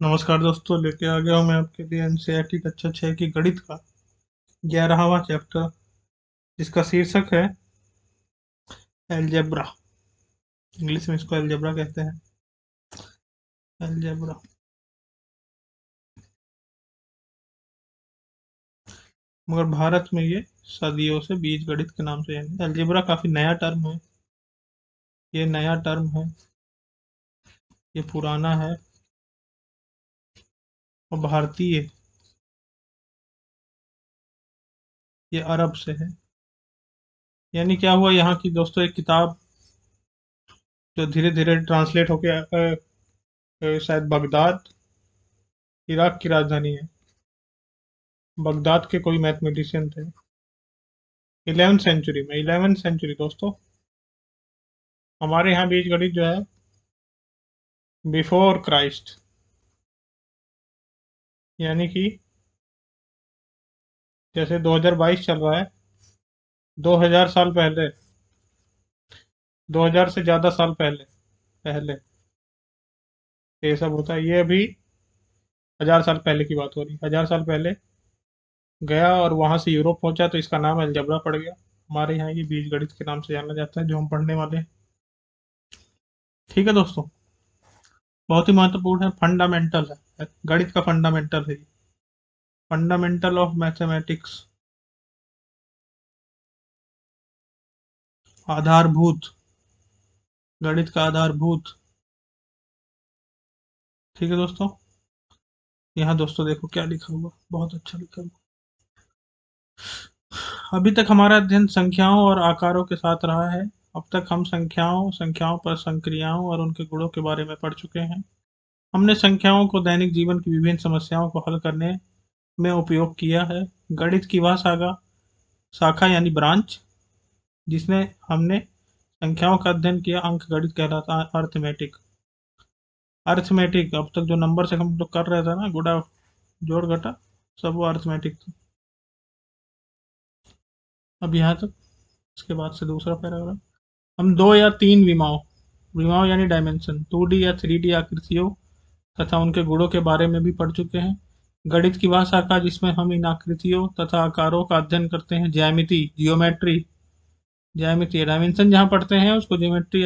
नमस्कार दोस्तों, लेके आ गया हूँ मैं आपके लिए एनसीईआरटी कक्षा 6 की गणित का 11वां चैप्टर, जिसका शीर्षक है एलजेब्रा। इंग्लिश में इसको एलजेब्रा कहते हैं। एलजेब्रा, मगर भारत में ये सदियों से बीजगणित के नाम से यानी एलजेब्रा काफी नया टर्म है। ये नया टर्म है, ये पुराना है और भारतीय, ये अरब से है। यानी क्या हुआ, यहाँ की दोस्तों एक किताब जो धीरे धीरे ट्रांसलेट होके शायद बगदाद, इराक की राजधानी है। बगदाद के कोई मैथमेटिशियन थे 11वीं सेंचुरी दोस्तों। हमारे यहाँ बीजगणित जो है बिफोर क्राइस्ट, यानी कि जैसे 2022 चल रहा है, 2000 साल पहले, 2000 से ज्यादा साल पहले पहले ये सब होता है। ये अभी 1000 साल पहले की बात हो रही है। 1000 साल पहले गया और वहां से यूरोप पहुंचा, तो इसका नाम अलजबरा पड़ गया। हमारे यहाँ ये बीजगणित के नाम से जाना जाता है, जो हम पढ़ने वाले हैं। ठीक है दोस्तों, बहुत ही महत्वपूर्ण है, फंडामेंटल है, गणित का फंडामेंटल है। फंडामेंटल ऑफ मैथमेटिक्स, आधारभूत, गणित का आधारभूत। ठीक है दोस्तों, यहाँ दोस्तों देखो क्या लिखा हुआ, बहुत अच्छा लिखा हुआ। अभी तक हमारा अध्ययन संख्याओं और आकारों के साथ रहा है। अब तक हम संख्याओं पर संक्रियाओं और उनके गुणों के बारे में पढ़ चुके हैं। हमने संख्याओं को दैनिक जीवन की विभिन्न समस्याओं को हल करने में उपयोग किया है। गणित की वह शाखा यानी ब्रांच जिसने हमने संख्याओं का अध्ययन किया, अंक गणित कहलाता है। अर्थमेटिक, अब तक जो नंबर से हम लोग कर रहे थे ना, गुणा जोड़ घटा, सब वो अर्थमेटिक था। अब यहाँ तक, इसके बाद से दूसरा पैराग्राफ। हम दो या तीन विमाओं, विमाओं यानी डायमेंशन, 2D या 3D आकृतियों तथा उनके गुणों के बारे में भी पढ़ चुके हैं। गणित की वह शाखा जिसमें हम इन आकृतियों तथा आकारों का अध्ययन करते हैं, ज्यामिति, जियोमेट्री। ज्यामिति, डायमेंशन जहाँ पढ़ते हैं उसको ज्योमेट्री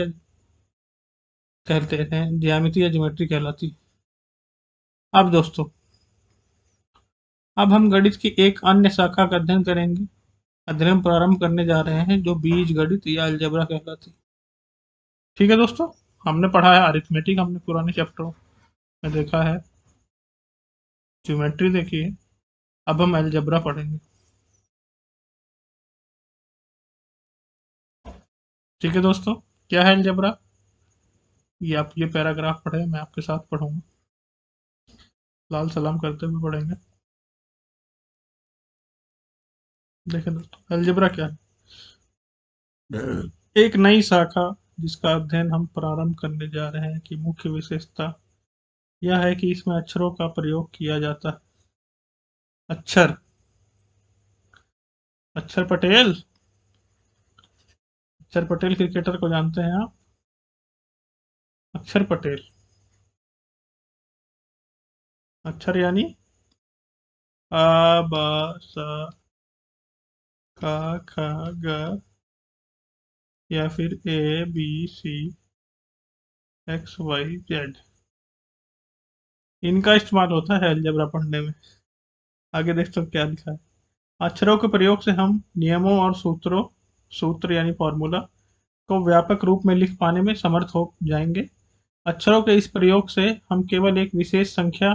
कहते हैं, ज्यामिति या ज्योमेट्री कहलाती है। अब दोस्तों, अब हम गणित की एक अन्य शाखा का अध्ययन करेंगे, अध्ययन प्रारंभ करने जा रहे हैं, जो बीज गणित या अलजेब्रा कहलाती है। ठीक है दोस्तों, हमने पढ़ा है अरिथमेटिक, हमने पुराने चैप्टरों में देखा है, ज्योमेट्री देखी है। अब हम अलजेब्रा पढ़ेंगे। ठीक है दोस्तों, क्या है अलजेब्रा, ये आप ये पैराग्राफ पढ़े, मैं आपके साथ पढ़ूंगा, लाल सलाम करते हुए पढ़ेंगे। देखें दोस्तों, अलजेब्रा क्या है। एक नई शाखा जिसका अध्ययन हम प्रारंभ करने जा रहे हैं की मुख्य विशेषता यह है कि इसमें अक्षरों का प्रयोग किया जाता है। अक्षर, अक्षर पटेल, अक्षर पटेल क्रिकेटर को जानते हैं आप? अक्षर पटेल, अक्षर यानी आ, ब, स, क, ख, ग, या फिर ABCXYZ, इनका इस्तेमाल होता है अलजेब्रा पढ़ने में। आगे देखते हो क्या लिखा है। अक्षरों के प्रयोग से हम नियमों और सूत्र यानी फॉर्मूला को व्यापक रूप में लिख पाने में समर्थ हो जाएंगे। अक्षरों के इस प्रयोग से हम केवल एक विशेष संख्या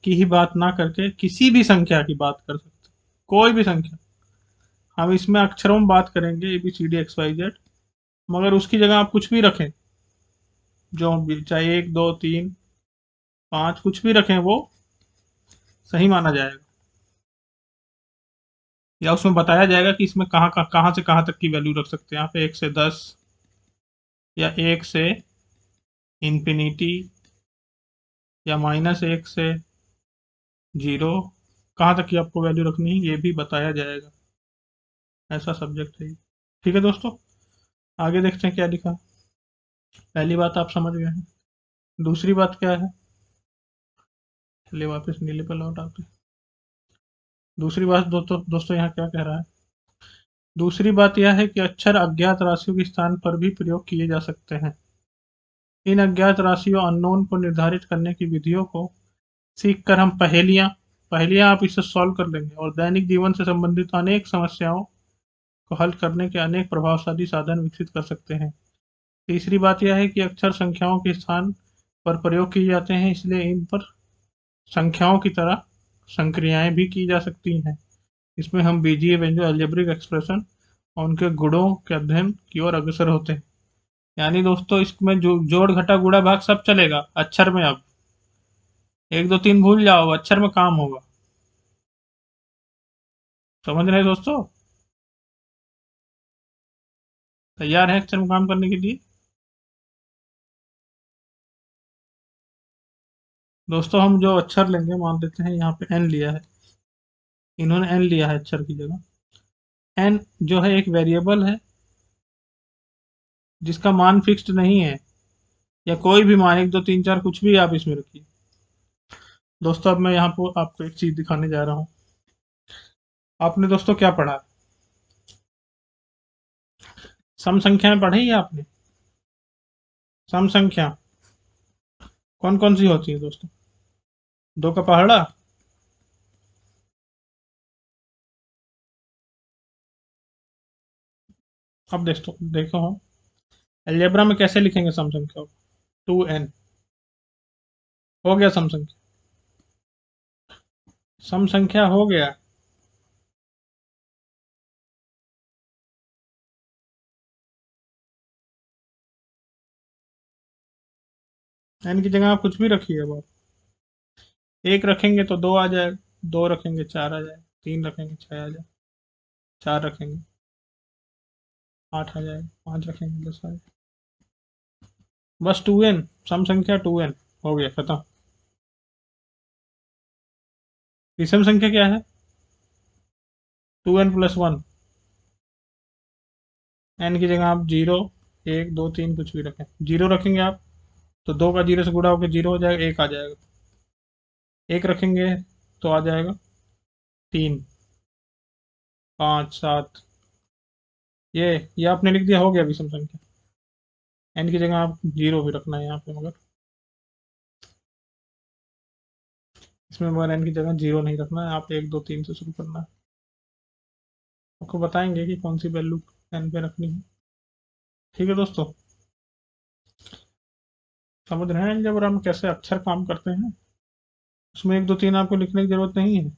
की ही बात ना करके किसी भी संख्या की बात कर सकते हैं। कोई भी संख्या, हम इसमें अक्षरों में बात करेंगे ABCDXYZ, मगर उसकी जगह आप कुछ भी रखें, जो भी, चाहे 1 2 3 5 कुछ भी रखें, वो सही माना जाएगा, या उसमें बताया जाएगा कि इसमें कहाँ से कहाँ तक की वैल्यू रख सकते हैं। यहाँ पे 1 से 10, या 1 से इंफिनिटी, या -1 से 0, कहाँ तक की आपको वैल्यू रखनी है ये भी बताया जाएगा। ऐसा सब्जेक्ट है ये। ठीक है दोस्तों, आगे देखते हैं क्या लिखा। पहली बात आप समझ गए हैं। दूसरी बात क्या है, चलिए वापस नीले पे लौट आते हैं। दूसरी बात दोस्तों यहाँ क्या कह रहा है? दूसरी बात यह है कि अक्षर अज्ञात राशियों के स्थान पर भी प्रयोग किए जा सकते हैं। इन अज्ञात राशियों अननोन को निर्धारित करने की विधियों को सीखकर हम पहेलियां पहेलियां आप इससे सॉल्व कर लेंगे और दैनिक जीवन से संबंधित अनेक समस्याओं को हल करने के अनेक प्रभावशाली साधन विकसित कर सकते हैं। तीसरी बात यह है कि अक्षर संख्याओं के स्थान पर प्रयोग किए जाते हैं, इसलिए इन पर संख्याओं की तरह संक्रियाएं भी की जा सकती हैं। इसमें हम बीजीय व्यंजक अलजेब्रिक एक्सप्रेशन और उनके गुणों के अध्ययन की ओर अग्रसर होते हैं। यानी दोस्तों इसमें जो जोड़ घटा गुणा भाग सब चलेगा अक्षर में। अब 1 2 3 भूल जाओ, अक्षर में काम होगा। समझ रहे हैं दोस्तों? तैयार है अक्षर में काम करने के लिए? दोस्तों हम जो अक्षर लेंगे, मान लेते हैं यहाँ पे एन लिया है, इन्होंने एन लिया है अक्षर की जगह। एन जो है एक वेरिएबल है जिसका मान फिक्स्ड नहीं है, या कोई भी मान 1 2 3 4 कुछ भी आप इसमें रखिए। दोस्तों अब मैं यहाँ पर आपको एक चीज दिखाने जा रहा हूँ। आपने दोस्तों क्या पढ़ा? सम संख्याएं पढ़ी है आपने? सम संख्या कौन कौन सी होती है दोस्तों? 2 का पहाड़ा, अब देखो देखो हम अलजेब्रा में कैसे लिखेंगे सम संख्या को। 2n हो गया सम संख्या। सम संख्या हो गया। n की जगह आप कुछ भी रखिए। अब आप 1 रखेंगे तो 2 आ जाएगा, 2 रखेंगे 4 आ जाएगा, 3 रखेंगे 6 आ जाएगा, 4 रखेंगे 8 आ जाएगा, 5 रखेंगे 10 आ जाएगा। बस 2n, सम संख्या 2n हो गया, खत्म। विषम संख्या क्या है? 2n+1। n की जगह आप 0 1 2 3 कुछ भी रखें। 0 रखेंगे आप तो 2 का 0 से गुणा होकर 0 हो जाएगा, 1 आ जाएगा। 1 रखेंगे तो आ जाएगा 3 5 7। ये आपने लिख दिया, हो गया विषम संख्या। एन की जगह आप 0 भी रखना है यहाँ पे, मगर इसमें मगर एन की जगह 0 नहीं रखना है, आप 1 2 3 से शुरू करना है। आपको बताएंगे कि कौन सी वैल्यू एन पे रखनी है। ठीक है दोस्तों, समझ रहे हैं जब हम कैसे अक्षर काम करते हैं? उसमें 1 2 3 आपको लिखने की जरूरत नहीं है।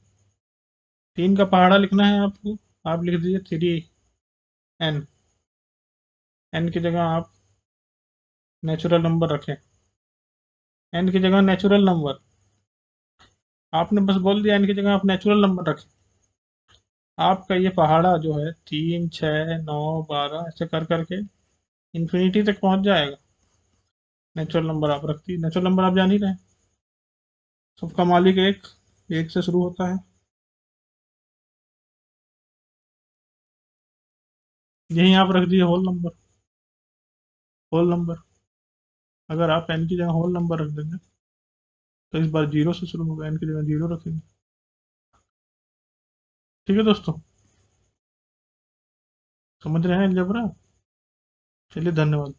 3 का पहाड़ा लिखना है आपको, आप लिख दीजिए 3n। एन की जगह आप नेचुरल नंबर रखें। एन की जगह नेचुरल नंबर, आपने बस बोल दिया एन की जगह आप नेचुरल नंबर रखें। आपका ये पहाड़ा जो है 3 6 9 12 ऐसे कर करके इन्फिनिटी तक पहुंच जाएगा। नेचुरल नंबर आप रखती, नेचुरल नंबर आप जान ही रहे हैं, सबका मालिक एक, एक से शुरू होता है। यही आप रख दिए होल नंबर। होल नंबर, अगर आप एन की जगह होल नंबर रख देंगे तो इस बार 0 से शुरू होगा, एन की जगह 0 रखेंगे। ठीक है दोस्तों, समझ रहे हैं अलजेब्रा? चलिए धन्यवाद।